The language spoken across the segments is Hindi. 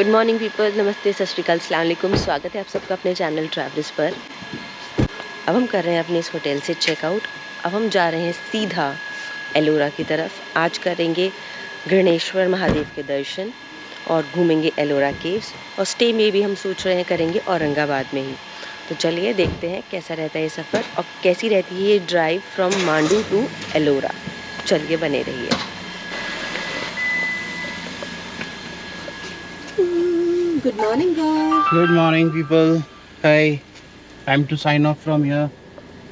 गुड मॉर्निंग पीपल, नमस्ते, सत श्री अकाल, अस्सलाम वालेकुम। स्वागत है आप सबका अपने चैनल ट्रैवलर्स पर। अब हम कर रहे हैं अपने इस होटल से चेकआउट। अब हम जा रहे हैं सीधा एलोरा की तरफ। आज करेंगे गणेश्वर महादेव के दर्शन और घूमेंगे एलोरा केव्स, और स्टे में भी हम सोच रहे हैं करेंगे औरंगाबाद में ही। तो चलिए देखते हैं कैसा रहता है ये सफ़र और कैसी रहती है ये drive from Mandu to Ellora. चलिए बने रहिए। Good morning, guys. Good morning, people. Hi. Time to sign off from here.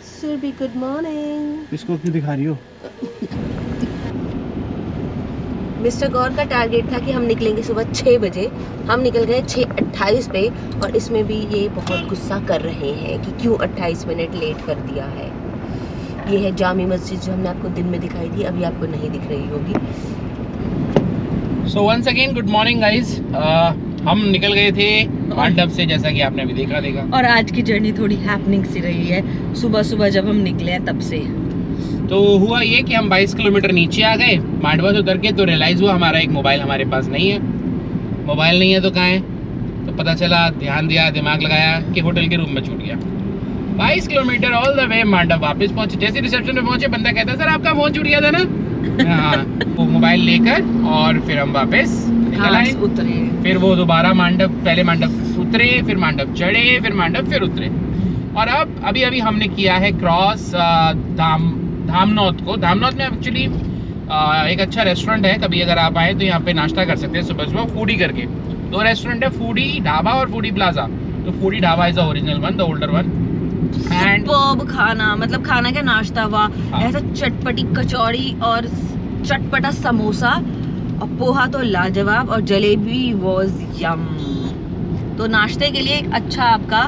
Surbi, good morning. इसको क्यों दिखा रही हो? मिस्टर गौर का टारगेट था कि हम निकलेंगे सुबह 6 बजे। हम निकल गए 6:28 पे, और इसमें भी ये बहुत गुस्सा कर रहे हैं कि क्यों 28 मिनट लेट कर दिया है। ये है जामी मस्जिद जो हमने आपको दिन में दिखाई थी, अभी आपको नहीं दिख रही होगी। So once again, good morning, guys. हम निकल गए थे मंडप से, जैसा कि आपने अभी देखा। और आज की जर्नी थोड़ी हैपनिंग सी रही है सुबह सुबह जब हम निकले हैं तब से। तो हुआ ये कि हम 22 किलोमीटर नीचे आ गए मांडवा से उतर के, तो रियलाइज़ हुआ हमारा एक मोबाइल हमारे पास नहीं है। मोबाइल नहीं है तो कहाँ है? तो पता चला, ध्यान दिया, दिमाग लगाया कि होटल के रूम में छूट गया। 22 किलोमीटर ऑल द वे मंडप वापस पहुंचे। जैसे रिसेप्शन में पहुंचे, बंदा कहता सर आपका फोन छूट गया था ना। हाँ, वो मोबाइल लेकर और फिर हम वापस निकल आए, उतरे। फिर वो दोबारा मंडप, पहले मंडप उतरे, फिर मंडप चढ़े, फिर मंडप फिर उतरे। और अब अभी हमने किया है क्रॉस धामनौत को। धामनौत में एक्चुअली एक अच्छा रेस्टोरेंट है, कभी अगर आप आए तो यहाँ पे नाश्ता कर सकते हैं सुबह फूडी करके। 2 रेस्टोरेंट है, फूडी ढाबा और फूडी प्लाजा। तो foodie dhaba is the original one, the older one. Superb खाना, मतलब खाना क्या नाश्ता हुआ। ऐसा चटपटी कचौड़ी और चटपटा समोसा और पोहा तो लाजवाब, और जलेबी वाज यम। तो नाश्ते के लिए एक अच्छा आपका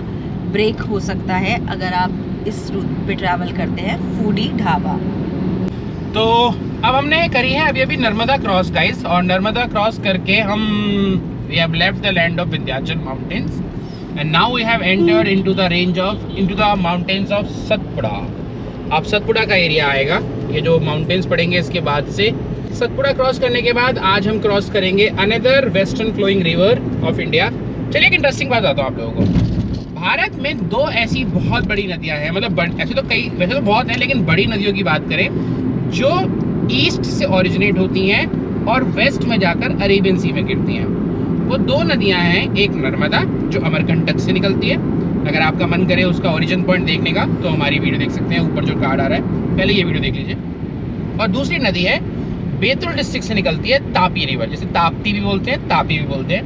ब्रेक हो सकता है अगर आप इस रूट पे ट्रैवल करते हैं, फूडी ढाबा। तो अब हमने करी है अभी नर्मदा क्रॉस, गाइस, और नर्मदा क्रॉस करके हम we have left the land of Vindhyachal mountains and now we have entered into the mountains of Satpura. आप सतपुड़ा का एरिया आएगा, ये जो माउंटेन्स पड़ेंगे इसके बाद से। सतपुड़ा क्रॉस करने के बाद आज हम क्रॉस करेंगे another western flowing river of India. चलिए एक इंटरेस्टिंग बात बताता हूँ आप लोगों को। भारत में 2 ऐसी बहुत बड़ी नदियाँ हैं, मतलब ऐसे तो बहुत हैं, लेकिन बड़ी नदियों की बात करें जो ईस्ट से ओरिजिनेट होती हैं और वेस्ट में जाकर अरेबियन सी में गिरती हैं। वो 2 नदियां हैं, एक नर्मदा जो अमरकंटक से निकलती है। अगर आपका मन करे उसका ओरिजिन पॉइंट देखने का तो हमारी वीडियो देख सकते हैं, ऊपर जो कार्ड आ रहा है, पहले ये वीडियो देख लीजिए। और दूसरी नदी है बैतूल डिस्ट्रिक्ट से निकलती है, तापी रिवर, जिसे ताप्ती भी बोलते हैं, तापी भी बोलते हैं।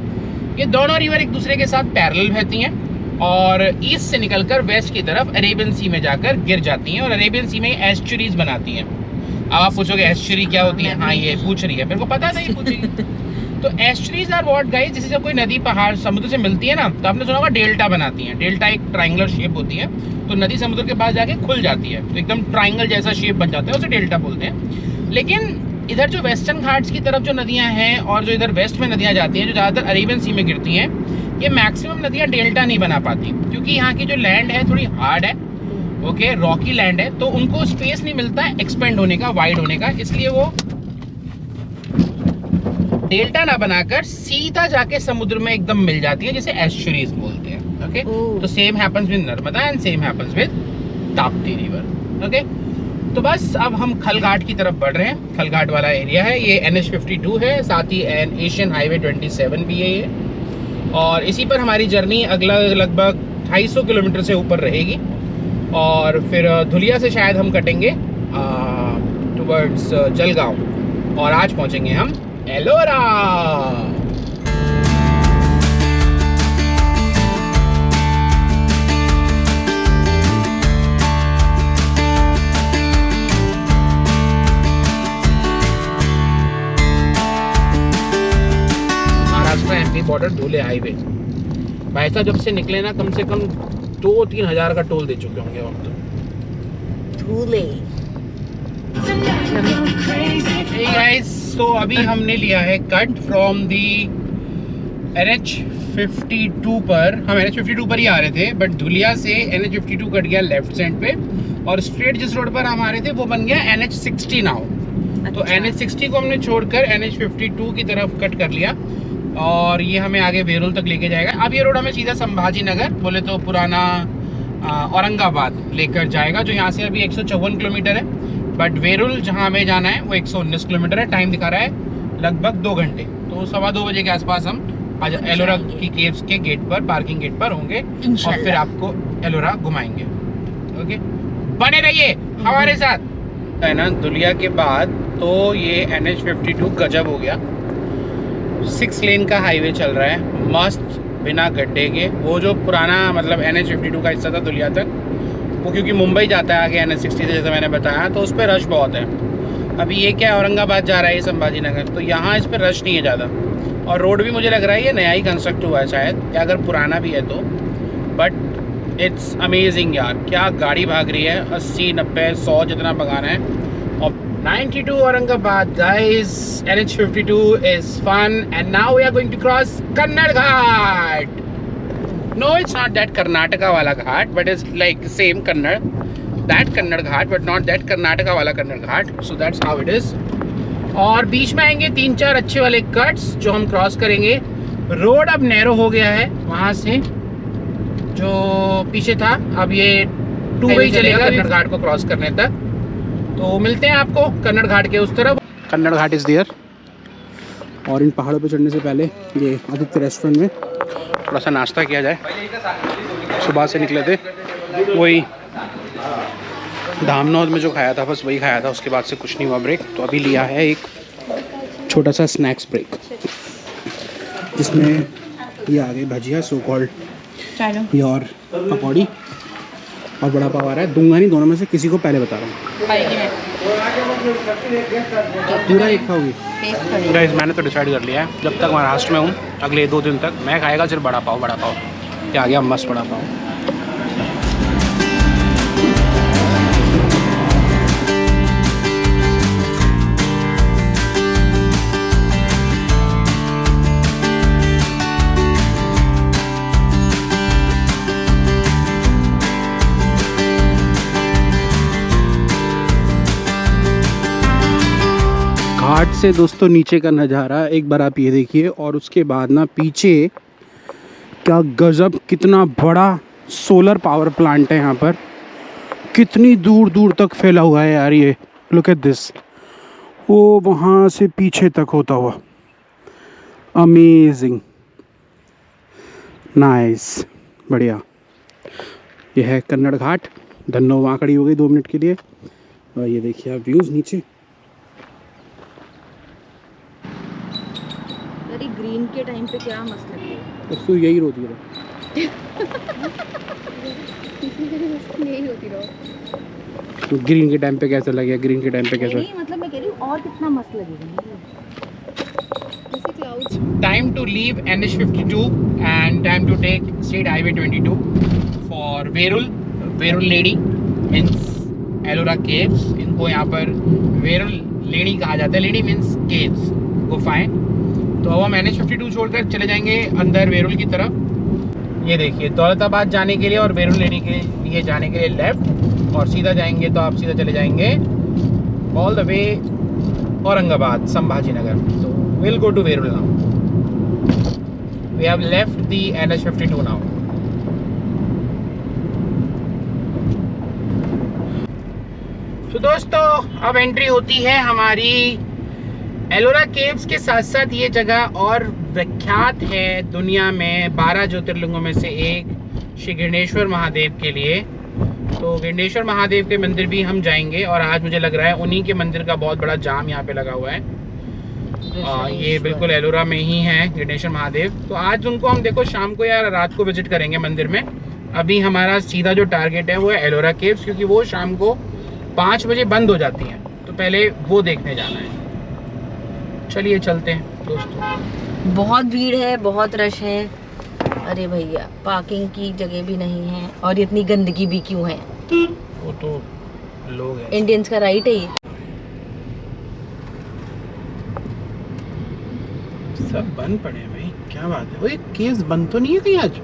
ये दोनों रिवर एक दूसरे के साथ पैरेलल बहती हैं और ईस्ट से निकलकर वेस्ट की तरफ अरेबियन सी में जाकर गिर जाती हैं, और अरेबियन सी में एस्चुरीज बनाती हैं। अब आप पूछोगे एस्चुरी क्या होती है? हाँ, ये पूछ रही है, मेरे को पता नहीं पूछेगी। तो एस्चुरीज आर व्हाट गाइस, जैसे जब कोई नदी पहाड़ समुद्र से मिलती है ना, तो आपने सुना होगा डेल्टा बनाती है। डेल्टा एक ट्रायंगुलर शेप होती है, तो नदी समुद्र के पास जाके खुल जाती है, तो एकदम ट्रायंगल जैसा शेप बन जाता है, उसे डेल्टा बोलते हैं। लेकिन इधर जो वेस्टर्न घाट्स की तरफ जो नदियां हैं और जो इधर वेस्ट में नदियां जाती हैं, जो ज़्यादातर अरेबियन सी में गिरती हैं, ये मैक्सिमम नदियाँ डेल्टा नहीं बना पाती, क्योंकि यहाँ की जो लैंड है थोड़ी हार्ड है, ओके, रॉकी लैंड है, तो उनको स्पेस नहीं मिलता है एक्सपेंड होने का, वाइड होने का, इसलिए वो डेल्टा ना बनाकर सीधा जाके समुद्र में एकदम मिल जाती है, जिसे एस्चुरीज बोलते हैं। ओके, तो same happens with Narmada and same happens with Tapti river. Okay, तो बस अब हम खलघाट की तरफ बढ़ रहे हैं। खलघाट वाला एरिया है ये, NH52 है, साथ ही एशियन हाईवे 27 भी है ये, और इसी पर हमारी जर्नी अगला लगभग 250 किलोमीटर से ऊपर रहेगी, और फिर धुलिया से शायद हम कटेंगे टुवर्ड्स जलगांव, और आज पहुंचेंगे हम एलोरा। महाराष्ट्र MP बॉर्डर धुले हाईवे। भाई साहब जब से निकले ना, कम से कम 2-3 हज़ार का टोल दे चुके होंगे हम तो। धुले। Hey guys, तो अभी हमने लिया है कट फ्रॉम दी NH52 पर। हम NH52 पर ही आ रहे थे, बट धुलिया से NH52 कट गया लेफ्ट साइड पे, और स्ट्रेट जिस रोड पर हम आ रहे थे वो बन गया NH60 नाउ। तो NH60 को हमने छोड़कर NH52 की तरफ कट कर लिया। और ये हमें आगे वेरुल तक लेके जाएगा। अब ये रोड हमें सीधा संभाजी नगर बोले तो पुराना औरंगाबाद लेकर जाएगा, जो यहाँ से अभी 154 किलोमीटर है। बट वेरुल जहाँ हमें जाना है वो 119 किलोमीटर है। टाइम दिखा रहा है लगभग 2 घंटे। तो 2:15 बजे के आसपास हम एलोरा की केव्स के गेट पर, पार्किंग गेट पर होंगे और फिर आपको एलोरा घुमाएंगे। ओके, बने रहिए हमारे साथ। है ना, दुलिया के बाद तो ये NH52 गजब हो गया। 6 लेन का हाईवे चल रहा है मस्त, बिना गड्ढे के। वो जो पुराना मतलब NH52 का हिस्सा था दुलिया तक, वो क्योंकि मुंबई जाता है आगे NH60 से, जैसे मैंने बताया, तो उस पर रश बहुत है। अभी ये क्या है, औरंगाबाद जा रहा है ये संभाजी नगर, तो यहाँ इस पर रश नहीं है ज़्यादा। और रोड भी मुझे लग रहा है ये नया ही कंस्ट्रक्ट हुआ है शायद, या अगर पुराना भी है तो। बट इट्स अमेजिंग यार, क्या गाड़ी भाग रही है, 80, 90, 100 जितना भगाना है। और 92 Aurangabad guys, NH52 is fun and now we are going to cross Kannada Ghat. No, it's not that Karnataka wala ghat, but it's like same Kannada, that Kannada Ghat, but not that Karnataka wala Kannada Ghat. So that's how it is. और बीच में आएंगे 3-4 अच्छे वाले कट्स जो हम क्रॉस करेंगे। रोड अब नैरो हो गया है, वहाँ से जो पीछे था अब ये 2 वे चलेगा कन्नड़ घाट को क्रॉस करने तक। तो मिलते हैं आपको कन्नड़ घाट के उस तरफ। कन्नड़ घाट इज़ देयर। और इन पहाड़ों पे चढ़ने से पहले ये आदित्य रेस्टोरेंट में थोड़ा सा नाश्ता किया जाए। सुबह से निकले थे, वही धामनौद में जो खाया था बस वही खाया था, उसके बाद से कुछ नहीं हुआ ब्रेक। तो अभी लिया है एक छोटा सा स्नैक्स ब्रेक, जिसमें ये आ गई भजिया सो कॉल्ड, ये और पकौड़ी और बड़ा पाव आ रहा है। दूंगा नहीं, दोनों में से किसी को पहले बता रहा हूँ। पूरा एक खाओगी? गाइस मैंने तो डिसाइड कर लिया है, जब तक महाराष्ट्र में हूँ अगले 2 दिन तक मैं खाएगा सिर्फ बड़ा पाव। बड़ा पाव क्या आ गया, मस्त बड़ा पाव। घाट से दोस्तों नीचे का नज़ारा एक बार आप ये देखिए, और उसके बाद ना पीछे क्या गजब, कितना बड़ा सोलर पावर प्लांट है यहाँ पर, कितनी दूर दूर तक फैला हुआ है यार ये। लुक एट दिस, वो वहाँ से पीछे तक होता हुआ, अमेजिंग, नाइस, बढ़िया। ये है कन्नड़ घाट। धन्नो वहाँ खड़ी हो गई 2 मिनट के लिए। और ये देखिए आप व्यूज़ नीचे। ग्रीन के टाइम पे क्या मस्त लगेगा। तो यही रोती है यही होती रहो। ग्रीन के टाइम पे कैसा लगेगा? ग्रीन के टाइम पे कैसा? नहीं मतलब मैं कह रही हूँ और कितना मस्त लगेगा। जैसे clouds. Time to leave NH52 and time to take state highway 22 for Verul लेडी मीन्स एलोरा केव्स। इनको यहाँ पर वेरुल लेडी कहा जाता है। लेडी मीन्स केव्स, गुफाएं। तो अब हम NH52 छोड़कर चले जाएंगे अंदर वेरुल की तरफ। ये देखिए, दौलताबाद जाने के लिए और वेरुल लेने के लिए जाने के लिए लेफ्ट, और सीधा जाएंगे तो आप सीधा चले जाएंगे all the way Aurangabad Sambhaji Nagar. तो will go to Verul now. We have left the NH52 now. तो दोस्तों अब एंट्री होती है हमारी एलोरा केव्स के। साथ साथ ये जगह और विख्यात है दुनिया में 12 ज्योतिर्लिंगों में से एक, श्री गणेश्वर महादेव के लिए। तो गणेश्वर महादेव के मंदिर भी हम जाएंगे, और आज मुझे लग रहा है उन्हीं के मंदिर का बहुत बड़ा जाम यहाँ पे लगा हुआ है। ये बिल्कुल एलोरा में ही है गणेश्वर महादेव। तो आज उनको हम देखो शाम को या रात को विजिट करेंगे मंदिर में। अभी हमारा सीधा जो टारगेट है वो है एलोरा केव्स, क्योंकि वो शाम को 5 बजे बंद हो जाती हैं, तो पहले वो देखने जाना है। चलिए चलते हैं दोस्तों। बहुत भीड़ है, बहुत रश है। अरे भैया पार्किंग की जगह भी नहीं है, और इतनी गंदगी भी क्यों है? वो तो लोग हैं, इंडियंस का राइट है ये। सब बंद पड़े हैं भाई, क्या बात है। वही केस बंद तो नहीं है कहीं आज?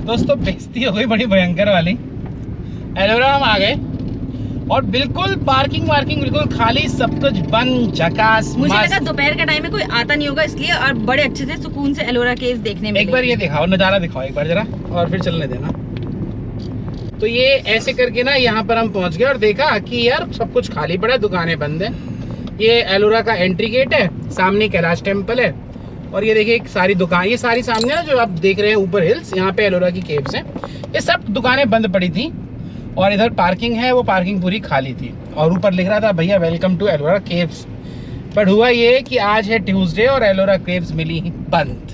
दोस्तों बेइज्जती हो गई बड़ी भयंकर वाली। एलोरा हम आ गए, और बिल्कुल पार्किंग वार्किंग बिल्कुल खाली, सब कुछ बंद, झकास। मुझे लगा दोपहर का टाइम में कोई आता नहीं होगा इसलिए, और बड़े अच्छे से सुकून से एलोरा केव्स देखने में। एक बार ये दिखाओ, नज़ारा दिखाओ एक बार जरा, और फिर चलने देना। तो ये ऐसे करके ना यहाँ पर हम पहुँच गए और देखा कि यार सब कुछ खाली पड़ा है, दुकानें बंद है। ये एलोरा का एंट्री गेट है, सामने कैलाश टेम्पल है, और ये देखिए एक सारी दुकान, ये सारी सामने ना जो आप देख रहे हैं ऊपर हिल्स, यहाँ पे एलोरा की केव्स हैं। ये सब दुकानें बंद पड़ी थी, और इधर पार्किंग है, वो पार्किंग पूरी खाली थी, और ऊपर लिख रहा था भैया welcome to Ellora caves. But हुआ ये कि आज है ट्यूसडे और एलोरा केव्स मिली बंद।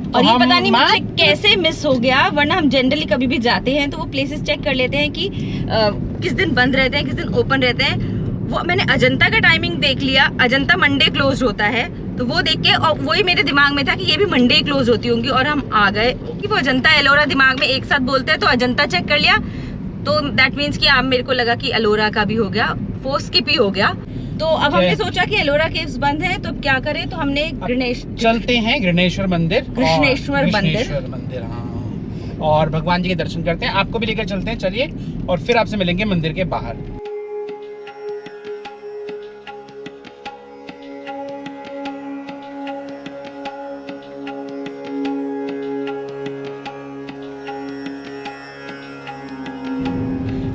और ये पता नहीं मुझसे कैसे मिस हो गया, वरना हम जनरली कभी भी जाते हैं तो वो प्लेसेस चेक कर लेते हैं कि किस दिन बंद रहते हैं, किस दिन ओपन रहते हैं। वो मैंने अजंता का टाइमिंग देख लिया, अजंता मंडे क्लोज होता है, तो वो देख के और वही मेरे दिमाग में था कि ये भी मंडे क्लोज होती होंगी, और हम आ गए कि वो अजंता एलोरा दिमाग में एक साथ बोलते हैं, तो अजंता चेक कर लिया, तो दैट मीन्स कि अब मेरे को लगा कि एलोरा का भी हो गया, फोर्स स्किप ही हो गया। तो अब हमने सोचा कि एलोरा केव्स बंद है, तो क्या करें, तो हमने चलते हैं गणेश्वर मंदिर, कृष्णेश्वर मंदिर, हाँ, और भगवान जी के दर्शन करते हैं। आपको भी लेकर चलते हैं, चलिए, और फिर आपसे मिलेंगे मंदिर के बाहर।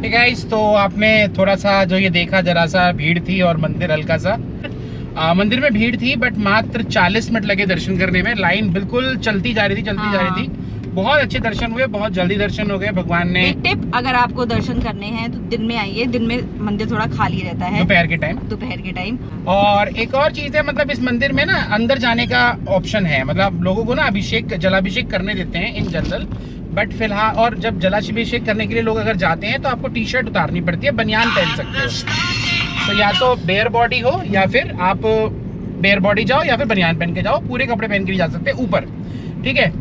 गाइस, तो आपने थोड़ा सा जो ये देखा, जरा सा भीड़ थी और मंदिर हल्का सा, मंदिर में भीड़ थी, बट मात्र 40 मिनट लगे दर्शन करने में। लाइन बिल्कुल चलती जा रही थी। बहुत अच्छे दर्शन हुए, बहुत जल्दी दर्शन हो गए। भगवान ने एक टिप, अगर आपको दर्शन करने हैं तो दिन में आइए, दिन में मंदिर थोड़ा खाली रहता है, दोपहर के टाइम। और एक और चीज है, मतलब इस मंदिर में ना अंदर जाने का ऑप्शन है, मतलब लोगों को ना जलाभिषेक करने देते हैं इन जनरल, बट फिलहाल, और जब जलाभिषेक करने के लिए लोग अगर जाते हैं तो आपको टी शर्ट उतारनी पड़ती है, बनियान पहन सकते हो। तो या तो बेयर बॉडी हो, या फिर आप बेयर बॉडी जाओ, या फिर बनियान पहन के जाओ, पूरे कपड़े पहन के नहीं जा सकते ऊपर, ठीक है।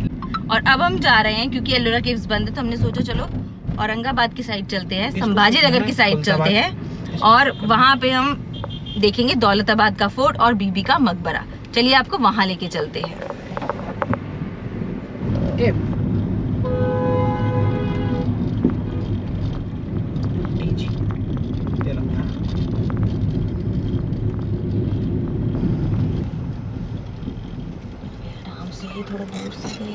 और अब हम जा रहे हैं क्योंकि एलोरा केव्स बंद है, तो हमने सोचा चलो औरंगाबाद की साइड चलते हैं, संभाजी नगर की साइड चलते हैं, और वहाँ पे हम देखेंगे दौलताबाद का फोर्ट और बीबी का मकबरा। चलिए आपको वहाँ लेके चलते हैं। थोड़ा दूर से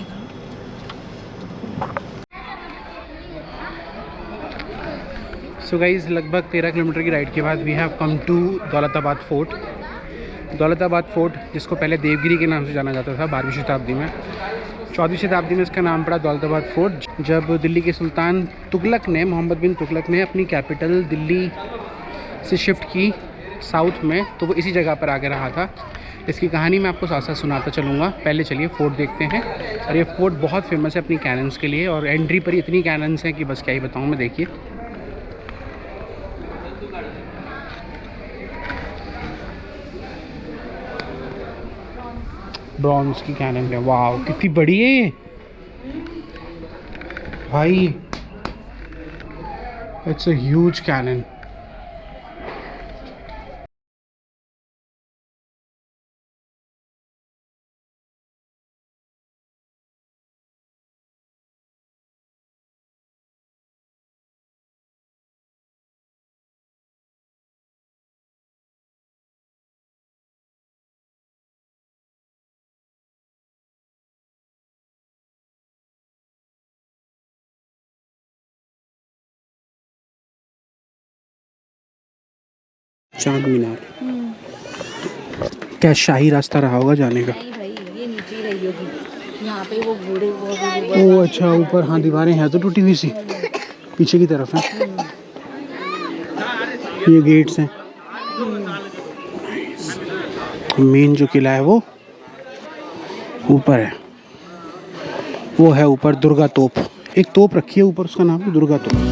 सो गाइज, लगभग 13 किलोमीटर की राइड के बाद we have come to Daulatabad fort. Daulatabad fort, जिसको पहले देवगिरी के नाम से जाना जाता था 12वीं शताब्दी में, 14वीं शताब्दी में इसका नाम पड़ा दौलताबाद फोर्ट। जब दिल्ली के सुल्तान तुगलक ने, मोहम्मद बिन तुगलक ने अपनी कैपिटल दिल्ली से शिफ्ट की साउथ में, तो वो इसी जगह पर आके रहा था। इसकी कहानी मैं आपको साथ साथ सुनाता चलूँगा। पहले चलिए फोर्ट देखते हैं। और ये फोर्ट बहुत फेमस है अपनी कैनन्स के लिए, और एंट्री पर इतनी कैनन्स हैं कि बस क्या ही बताऊँ मैं। देखिए, ब्रॉन्ज की कैनन है। वाह, कितनी बड़ी है ये भाई, इट्स अ ह्यूज कैनन। चांद मीनार, क्या शाही रास्ता रहा होगा जाने का। नहीं भाई, ये नीचे रही होगी, यहाँ पे वो घोड़े ओ अच्छा, ऊपर हाँ दीवारें हैं तो टूटी हुई सी, पीछे की तरफ है। ये गेट्स हैं। मेन जो किला है वो ऊपर है, वो है ऊपर दुर्गा तोप। एक तोप रखी है ऊपर, उसका नाम है दुर्गा तोप।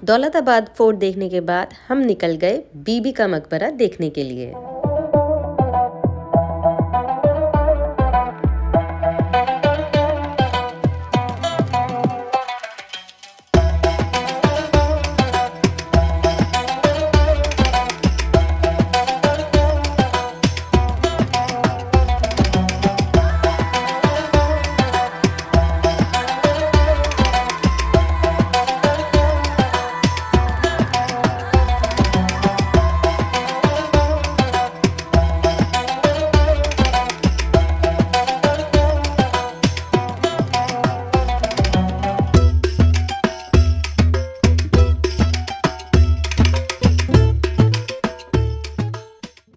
दौलताबाद फोर्ट देखने के बाद हम निकल गए बीबी का मकबरा देखने के लिए।